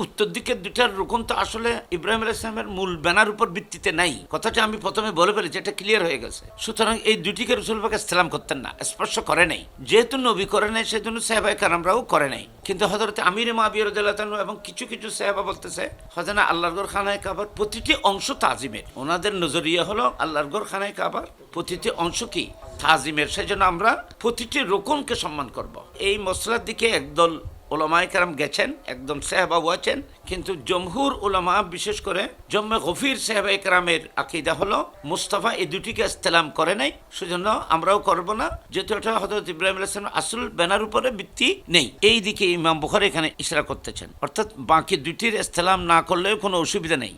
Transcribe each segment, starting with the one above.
উত্তর দিকের দুটার রুকন তো আসলে ইব্রাহিম আলাইহিস সালামের মূল ব্যানার উপর ভিত্তিতে নাই, কথাটা আমি প্রথমে বলে ফেলেছি, এটা ক্লিয়ার হয়ে গেছে। সুতরাং এই দুটিকে রাসূল পাক ইসলাম করতেন না, স্পর্শ করে নাই। যেহেতু নবী করে নাই সেজন্য সাহাবায়ে কেরামরাও করে নাই। কিন্তু হযরত আমির মাবিয়া রাদিয়াল্লাহু তাআলা এবং কিছু কিছু সাহাবা বলতেছে হযরত আল্লাহর ঘর খানায়ে কাবার প্রতিটি অংশ তাজিমের। ওনাদের নজরিয়া হলো আল্লাহর ঘর খানায়ে কাবার প্রতিটি অংশ কি তাজিমের, সেজন্য আমরা প্রতিটি রুকনকে সম্মান করব। এই মসলার দিকে একদল ওলামায়ে কেরাম গেছেন, একদম সাহাবাও আছেন, কিন্তু জমহুর ওলামা বিশেষ করে জম্মে গফির সাহাবায়ে কেরামের আকীদা হলো মুস্তাফা এই দুটিকে ইস্তেলাম করে নাই, সেজন্য আমরাও করব না, যেহেতু এটা হযরত ইব্রাহিম আলাইহিস সালাম আসল ব্যানার উপরে ভিত্তি নেই। এই দিকে ইমাম বুখারী এখানে ইশারা করতেছেন, অর্থাৎ বাকি দুটির ইস্তেলাম না করলেও কোনো অসুবিধা নেই।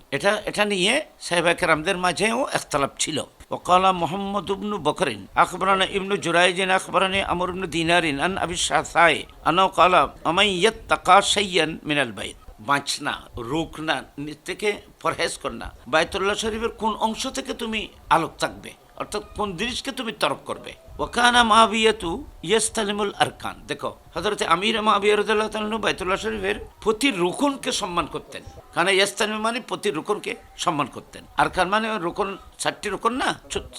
এটা নিয়ে সাহাবায়ে কেরামদের মাঝেও ইখতিলাফ ছিল। وقال محمد بن بكر أخبرنا ابن جريج أخبرني عمرو بن دينار عن أبي الشعثاء أنه قال ومن يتقى شيئا من البيت, বাঁচনা, রুকনা থেকে পরহেজ করনা, বাইতুল্লাহ শরীফের কোন অংশ থেকে তুমি আলোক থাকবে, অর্থাৎ কোন জিনিসকে তুমি তরক করবে। ওয়াকানা মাবিয়াতু ইয়াস্তালিমুল আরকান, দেখো হযরত আমির মাবিয়া রাদিয়াল্লাহু তাআলা বাইতুল্লাহ শরীফের প্রতি রুকনকে সম্মান করতেন। কারণ ইয়াস্তালিম মানে প্রতি রুকনকে সম্মান করতেন, আরকান মানে রুকন, 7টি রুকন না,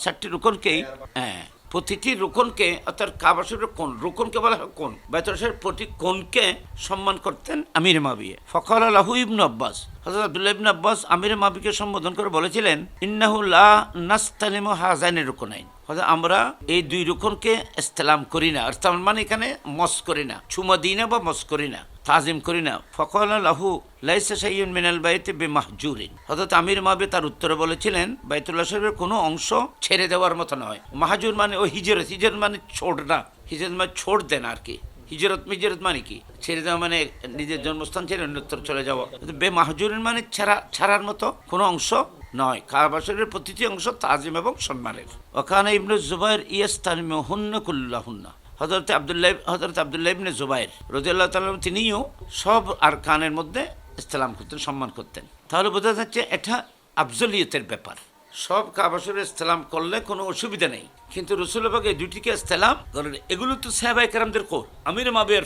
7টি রুকনকেই, প্রতিটি রুকনকে, অর্থাৎ কাবা শরীফের কোন রুকনকে বলা হয় কোন, বাইতুল্লাহ শরীফের প্রতি কোনকে সম্মান করতেন আমির মাবিয়া। ফাকালা লাহু ইবনু আব্বাস, হযরত আব্দুল্লাহ ইবনে আব্বাস আমির মাবিকে সম্বোধন করে বলেছিলেন ইন্নাহু লা নাস্তালিমু হাযাইনি রুকনাইন, আমরা এই দুই রুকনকে ইস্তেলাম করি না, অর্থাৎ মানে এখানে মস করি না, চুমা দিই না বা মস করি না, তাজিম করি না। ফাকালা লাহু লাইসা শাইউন মিনাল বাইতি বিমাহজুরিন, হযরত আমির মাবি তার উত্তরে বলেছিলেন বাইতুল্লাহ শরীফের কোনো অংশ ছেড়ে দেওয়ার মতো নয়। মাহজুর মানে ও হিজরত, হিজরত মানে ছোড় না, হিজরত মানে ছোড় দেন আর কি। হিজরত মানে কি, ছেড়ে দেওয়া মানে নিজের জন্মস্থান ছেড়ে অন্যত্র চলে যাওয়া। বেমাহজুরিন মানে ছাড়ার মতো কোনো অংশ নয়। কাবা শরীফের প্রতিটি অংশ তাজিম এবং সম্মানের। ওখানে ইবনে জুবাইর ইয়াস্তালিমুহুন্না কুল্লাহুন্না, হযরত আব্দুল্লাহ ইবনে জুবাইর রাদিয়াল্লাহু তাআলা তিনিও সব আরকানের মধ্যে ইসলাম করতেন, সম্মান করতেন। তাহলে বোঝা যাচ্ছে এটা আফজলিয়তের ব্যাপার, সব কাবা শরীফে ইসলাম করলে কোনো অসুবিধা নেই। কিন্তু রাসূল পাক এই দুটিকে ইসলাম করেন, এগুলো তো সাহাবায়ে কেরামদের কোর, আমির মাবিয়ার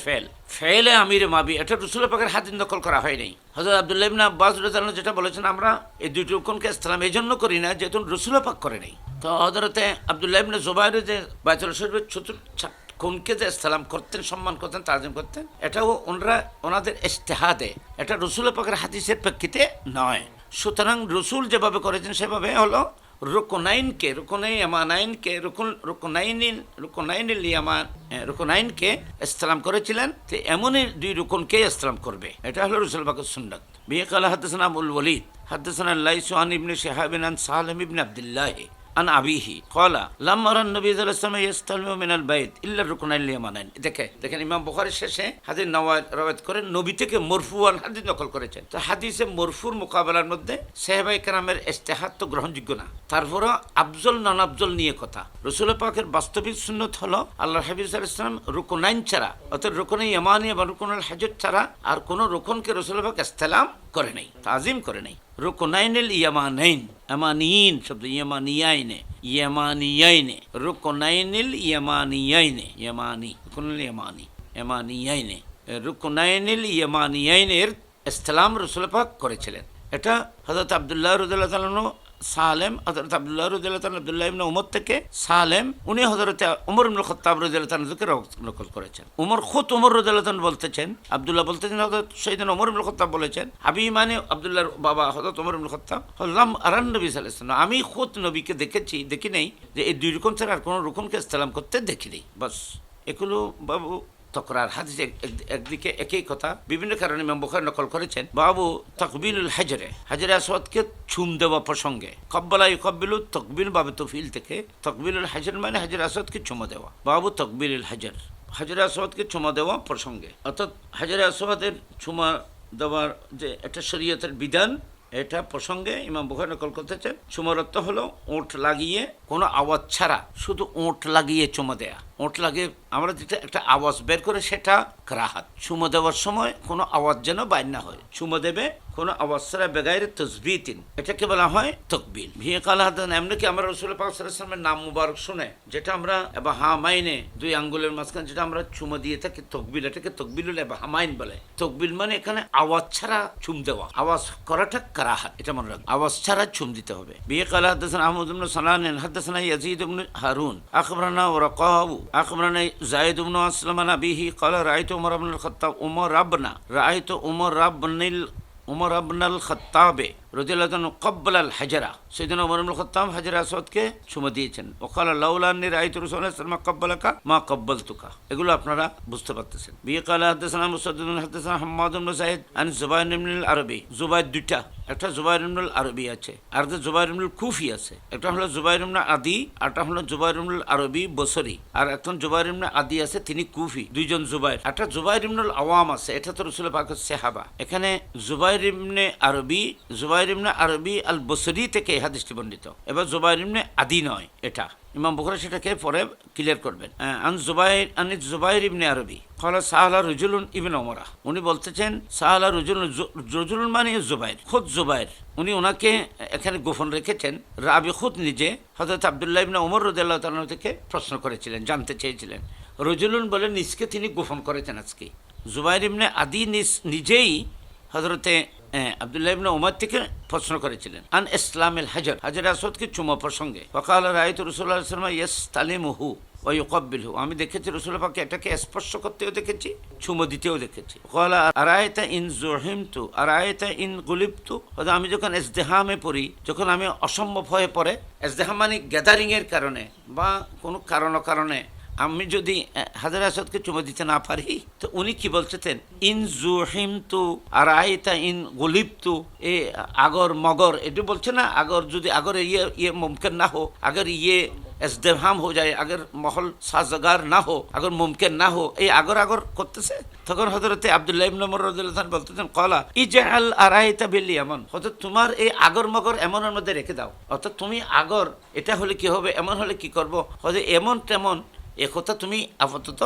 ফেলে আমির মাবি, এটা রাসূল পাকের হাদিস নকল করা হয় নাই। হযরত আব্দুল্লাহ ইবনে আব্বাস রাদিয়াল্লাহু আনহু যেটা বলেছেন, আমরা এই দুটি রুকনকে ইসলাম এই জন্য করি না যেহেতু রাসূল পাক করে নাই। তো হযরতে আব্দুল্লাহ ইবনে জুবাইর যে বাইতুল্লাহ শরীফের কোনকে যে ইসলাম করতেন, সম্মান করতেন, তাজিম করতেন, এটাও ওনাদের ইজতিহাদে, এটা রাসূল পাকের হাদিসের প্রেক্ষিতে নয়। সুতরাং রসুল যেভাবে করেছেন সেভাবে হলো রুকনাইনকে ইসলাম করেছিলেন, তো এমনই দুই রুকনকে ইসলাম করবে, এটা হলো রাসূল পাকের সুন্নাত। বিহি ক্বালা হাদাসানা আবুল ওয়ালিদ হাদাসানা লাইসু আন ইবনে শিহাব আন সালেম ইবনে আব্দুল্লাহ আন আবিহি ক্বালা লাম্মা রান নবী সাল্লাল্লাহু আলাইহি ওয়াসাল্লাম ইয়াস্তালিমু মিনাল বাইত ইল্লা রুকনাইল ইয়ামানাইন। দেখেন ইমাম বুখারী শেষে হাদিস রওয়ায়াত করেন, নবী থেকে মরফুআন হাদিস নকল করেছেন। তো হাদিসে মরফুর মোকাবেলার মধ্যে সাহাবায়ে কেরামের ইজতিহাদ তো গ্রহণযোগ্য না, তারপরে আফজল নন আফজল নিয়ে কথা। রাসূল পাকের বাস্তবিক সুন্নত হলো আল্লাহর হাবিব সাল্লাল্লাহু আলাইহি ওয়াসাল্লাম রুকনাইন ছাড়া, অর্থাৎ রুকনে ইয়ামানি এবং রুকনুল হাজর ছাড়া আর কোনো রুকনকে রাসূল পাক ইসলাম করে নাই, তাজিম করে নাই। রুকনাইনুল ইয়ামানাইন, ইয়ামানিন শব্দ ইয়ামানিয়াইনে, ইয়ামানিয়াইনে, রুকনাইনুল ইয়ামানিয়াইনে, ইয়ামানি রুকনুল ইয়ামানি, ইয়ামানিয়াইনে, রুকনাইনুল ইয়ামানিয়াইনের ইসলাম রাসূল পাক করেছিলেন। এটা হযরত আব্দুল্লাহ রাদিয়াল্লাহু তাআলা আনহু সালেম, হযরত আব্দুল্লাহ রাদিয়াল্লাহু তাআলা আব্দুল্লাহ ইবনে উমর থেকে সালেম, উনি হযরত ওমর ইবনে খাত্তাব রাদিয়াল্লাহু তাআলা থেকে নকল করেছেন। ওমর রাদিয়াল্লাহু তাআলা বলতেছেন, আব্দুল্লাহ বলতেছেন হযরত সাইয়েদনা ওমর ইবনে খাত্তাব বলেছেন, আবি মানে আব্দুল্লাহর বাবা হযরত ওমর ইবনে খাত্তাব, হল্লাম আরান নবী সাল্লাল্লাহু আলাইহি ওয়াসাল্লাম, আমি খুদ নবীকে দেখি নেই যে এই দুই রকম ছাড়া আর কোনো রকমকে ইসলাম করতে দেখি নেই। বাস এগুলো বাবু তকরার হাদিস, একদিকে একই কথা বিভিন্ন কারণে ইমাম বুখারী নকল করেছেন। বাবু তাকবিলুল হাজরে আসওয়াদকে চুম দেওয়া প্রসঙ্গে, কব্বালা ইউকব্বিলু তাকবিল বাবে তফিল থেকে তাকবিলুল হাজর মানে হাজরে আসওয়াদকে চুমা দেওয়া। বাবু তাকবিলুল হাজরে আসওয়াদকে চুমা দেওয়া প্রসঙ্গে, অর্থাৎ হাজরে আসওয়াদের চুমা দেওয়ার যে একটা শরীয়তের বিধান, এটা প্রসঙ্গে ইমাম বুখারী নকল করতেছেন চুমার অর্থ হলো ওঁট লাগিয়ে কোনো আওয়াজ ছাড়া শুধু ওঁট লাগিয়ে চুমা দেয়া। ওঁট লাগিয়ে আমরা যেটা একটা আওয়াজ বের করে সেটা কারাহাত। চুমো দেওয়ার সময় কোনো আওয়াজ যেন বাইর না হয়, চুমো দেবে কোনো আওয়াজ ছাড়া বেগাইরে তসবিতিন, এটাকে বলা হয় তকবিল। ভিয়ে কালাহাত এমনি কি আমরা রাসূল পাক সাল্লাল্লাহু আলাইহি ওয়াসাল্লামের নাম মুবারক শুনে যেটা আমরা হামাইনে দুই আঙ্গুলের মাঝখানে যেটা আমরা চুমো দিয়ে থাকি তকবিল, এটাকে তকবিলুল হামাইন বলে। তকবিল মানে এখানে আওয়াজ ছাড়া চুম দেওয়া, আওয়াজ করাটা কারাহাত, এটা মনে রাখবেন, আওয়াজ ছাড়া চুম দিতে হবে। বিয়ে কালা হাদাসানা আহমদ ইবনে সালান হাদাসানা ইয়াজিদ ইবনে হারুন আখবরানা ওয়ারাকাহু আখবরানা যায়েদ ইবনে আসলাম আন আবিহি ক্বালা রাআইতু উমর ইবনুল খাত্তাব উমর ইবনুল খাত্তাব রাদিয়াল্লাহু আনহু ক্বাব্বালা আল হাজারা, সাইয়েদনা উমর ইবনুল খাত্তাব হাজার আসওয়াদকে চুমু দিয়েছেন। ওয়াকালা লাউলা আন্নী রাআইতু রাসূলুল্লাহ সাল্লাল্লাহু আলাইহি ওয়াসাল্লাম ক্বাব্বালাকা মা ক্বাব্বালতুকা। এগুলো আপনারা বুঝতে পারতেছেন। বিয়ে কালা হাদাসানা মুসাদ্দাদ হাদাসানা হাম্মাদ ইবনে যায়েদ আন জুবাইর ইবনুল আরবি। জুবাইর দুইটা, একটা জুবাইর ইবনুল আরবি আছে আর একটা জুবাইর ইবনুল কুফি আছে। একটা হলো জুবাইর ইবনে আদি আর একটা হলো জুবাইর ইবনুল আরবি বসরি, আর একজন জুবাইর ইবনে আদি আছে তিনি কুফি। দুইজন জুবাইর। একটা জুবাইর ইবনুল আওয়াম আছে, এটা তো রাসূল পাকের সাহাবা। এখানে জুবাইর ইবনে আরবি আল বসরি থেকে এই হাদিসটি বর্ণিত। এবার জুবাইর ইবনে আদি নয়, এটা ইমাম বুখারী সেটাকে পরে ক্লিয়ার করবেন। জুবাইর ইবনে আরবি ক্বালা সাআলা রাজুলুন ইবনে উমর, উনি বলতেছেন সাআলা রাজুলুন মানে জুবাইর, খুদ জুবাইর, উনি ওনাকে এখানে গোপন রেখেছেন। রাবি খুদ নিজে হযরত আব্দুল্লাহ ইবনে উমর রাদিয়াল্লাহু তাআলা থেকে প্রশ্ন করেছিলেন, জানতে চেয়েছিলেন। রাজুলুন বলে নিজকে তিনি গোপন করেছেন। আজকে জুবাইর ইবনে আদি নিজেই হযরতে আব্দুল্লাহ ইবনে উমর থেকে প্রশ্ন করেছিলেন আন ইসলামিল হাজার আসওয়াদকে চুমা প্রসঙ্গে। ওয়াকালা রাআইতু রাসূলুল্লাহ সাল্লাল্লাহু আলাইহি ওয়াসাল্লাম ইস্তালিমুহু ওয়া ইউকাব্বিলহু, আমি দেখেছি রাসূল পাককে এটাকে স্পর্শ করতেও দেখেছি, চুমো দিতেও দেখেছি। ওয়ালা আরাআইতা ইন যুহিমতু আরাআইতা ইন গুলিবতু, আমি যখন ইজতিহামে পড়ি, যখন আমি অসম্ভব হয়ে পড়ে, ইজতিহাম মানে গ্যাদারিং এর কারণে বা কোনো কারণে আমি যদি হাজার আসওয়াদকে চুমো দিতে না পারি, তো উনি কি বলছেন ইন যুহিমতু আরাআইতা ইন গুলিবতু, এ আগর মগর এটা বলছে না, আগর যদি আগর ये मुमकिन ना हो, अगर ये इस्तेहाम हो जाए, अगर माहौल साजगार ना हो, अगर मुमकिन ना हो, এই আগর করতেছে। তখন হযরতে আব্দুল্লাহ ইবনে উমর রাদিয়াল্লাহু আনহু বলতেছেন ক্বালা ইজআল আরাইতা বিল ইয়ামান, হযরত তোমার এই আগর মগর এমনের মধ্যে রেখে দাও। অর্থাৎ তুমি আগর এটা হলে কি হবে, এমন হলে কি করব, হযরত এমন তেমন এ কথা তুমি আপাতত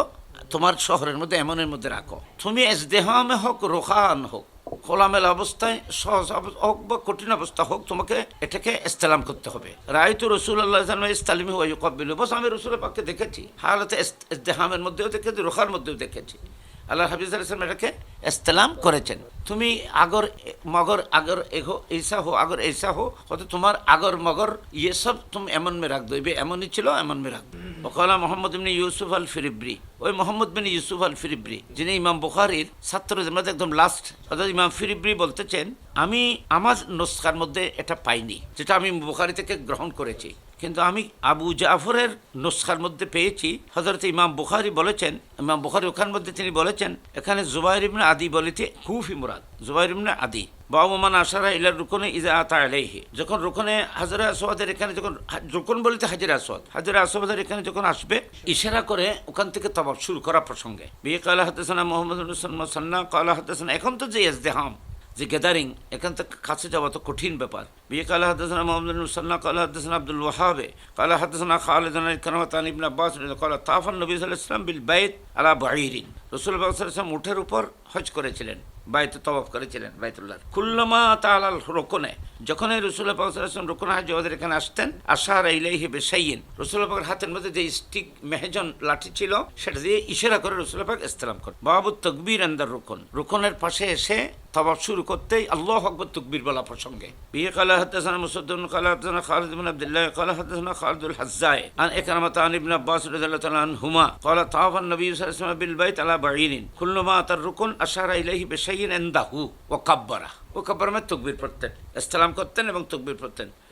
তোমার শহরের মধ্যে এমনের মধ্যে রাখো। তুমি ইজতিহামে হোক রোখান হোক, খোলামেলা অবস্থায় সহজ হোক বা কঠিন অবস্থা হোক, তোমাকে এটাকে ইস্তেলাম করতে হবে। রাআইতু রাসূলুল্লাহ সাল্লাল্লাহু আলাইহি ওয়াসাল্লাম ইস্তালিমু ওয়া ইউকাব্বিলু, বস আমি রাসূলের পাককে দেখেছি, হালাতে ইজতিহামের মধ্যেও দেখেছি, রোখার মধ্যেও দেখেছি। আল্লাহ হাবিব সাল্লাল্লাহু আলাইহি ওয়াসাল্লাম এটাকে ইস্তেলাম করেছেন। তুমি আগর মগর আগর এগো ऐसा हो, अगर ऐसा हो तो তোমার আগর মগর ये सब तुम एमन में रख दो, ये एमनই ছিল, एमन में रख दो। ওকালা মোহাম্মদ ইবনে ইউসুফ আল ফিরিব্রি, ওই মোহাম্মদ বিন ইউসুফ আল ফিরিব্রি যিনি ইমাম বুখারীর ছাত্রদের মধ্যে একদম লাস্ট, অর্থাৎ ইমাম ফিরিব্রি বলতেছেন আমি আমার নুসখার মধ্যে এটা পাইনি, যেটা আমি বুখারী থেকে গ্রহণ করেছি, কিন্তু আমি আবু জাফরের নুসখার মধ্যে পেয়েছি। হযরত ইমাম বুখারী বলেছেন, ইমাম বুখারী ওখান মধ্যে তিনি বলেছেন এখানে জুবাইর ইবনে আদি বলিতে কুফি মুরাদ, জুবাইর ইবনে আদি। বাবু মান আশারা ইলার রুকনে ইজা আতা আলাইহি, যখন রুকনে হাজরে আসওয়াদের এখানে, যখন রুকন বলিতে হাজরে আসওয়াদের এখানে যখন আসবে, ইশারা করে ওখান থেকে তওয়াফ শুরু করা প্রসঙ্গে। বিয়ে কালা হাদাসানা মুহাম্মদ ইবনে মুসান্না কালা হাদাসানা, এখন তো যে ইজতিহাম যে গ্যাদারিং, এখান থেকে কাছে যাওয়া তো কঠিন ব্যাপার। বিয়ে কালা হাদাসানা মুহাম্মদ ইবনে মুসান্না কালা হাদাসানা আব্দুল ওয়াহাব কালা হাদাসানা খালিদ ইবনে কারমাত ইবনে আব্বাস কালা তাফান নবী সাল্লাল্লাহু আলাইহি ওয়াসাল্লাম বিল বাইত আলা বাঈরিন, রাসূল সাল্লাল্লাহু আলাইহি ওয়াসাল্লাম উটের উপর হজ করেছিলেন, বাইতে তওয়াফ করেছিলেন বাইতুল্লাহ। কুল্লামা তাআলাল রুকনে, যখন রাসূল পাক সাল্লাল্লাহু আলাইহি ওয়াসাল্লাম রুকন হাজদের এখানে আসতেন, আশারা ইলাইহি বিশাইইন, রাসূল পাকের হাতের মধ্যে যে স্টিক মেহজন লাঠি ছিল সেটা দিয়ে ইশারা করে রাসূল পাক ইসলাম করেন। বাবু তাকবীর আনদার রুকন, রুকনের পাশে এসে তওয়াফ শুরু করতেই আল্লাহু আকবার তাকবীর বলা প্রসঙ্গে। বিয়ে কালা হাদাসানা মুসাদ্দাদ কালা হাদাসানা খালিদ ইবনে আব্দুল্লাহ কালা হাদাসানা খালিদুল হাজ্জাই আন ইকরামা ইবনে আব্বাস রাদিয়াল্লাহু তাআলা আনহুমা কালা তাওয়াফান নবী সাল্লাল্লাহু আলাইহি ওয়াসাল্লাম বিল বাইত আলা বাঈরিন কুল্লুমা আতার রুকন আশারা ইলাইহি বিশাইইন ইনদাহু ওয়া কাব্বারা, ও কাব্বার মানে তাকবীর পড়তেন, ইসলাম করতেন এবং তাকবীর পড়তেন।